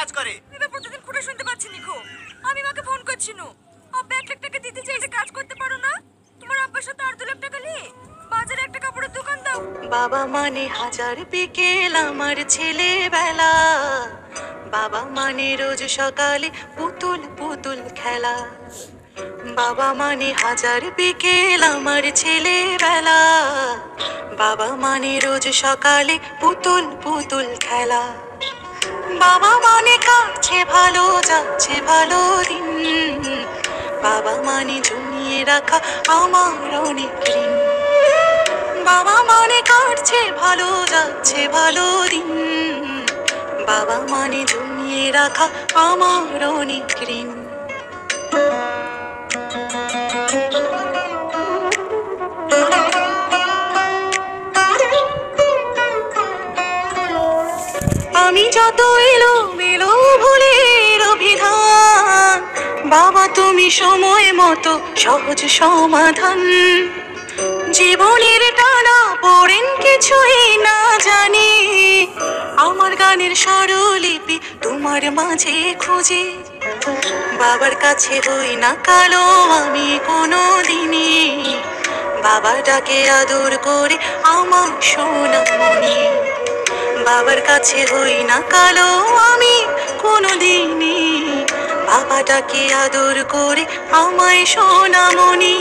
কাজ করে। এবার প্রতিদিন খুঁড়ে শুনতে পাচ্ছি নিখো। আমি মাকে ফোন করছি নো। আব্বা 1 লাখ টাকা দিতে চাইছে, কাজ করতে পারো না? তোমার আব্বার সাথে আর 2 লাখ টাকা নিয়ে বাজারে একটা কাপড়ের দোকান দাও। বাবা মানে হাজার বিকেল আমার ছেলেবেলা, বাবা মানে রোজ সকালে পুতুল পুতুল খেলা। বাবা মানে হাজার বিকেল আমার ছেলেবেলা, বাবা মানে রোজ সকালে পুতুল পুতুল খেলা। বাবা মানে কাটছে ভালো যাচ্ছে ভালো দিন, বাবা মানে জমিয়ে রাখা আমার অনেক ঋণ। বাবা মানে কাটছে ভালো যাচ্ছে ভালো দিন, বাবা মানে জমিয়ে রাখা আমার অনেক ঋণ। আমি যত এলো মেলো ভুলের অভিধান, বাবা তুমি সময় মতো সহজ সমাধান। জীবনের টানা পড়েন কিছুই না জানি, আমার গানের স্বরলিপি তোমার মাঝে খুঁজি। বাবার কাছে হই না কালো আমি কোনো দিনই, বাবার ডাকে আদর করে আমার সোনামণি। বাবার কাছে হই না কালো আমি কোনো দিনই, বাবা ডাকে আদর করে আমায় সোনামণি।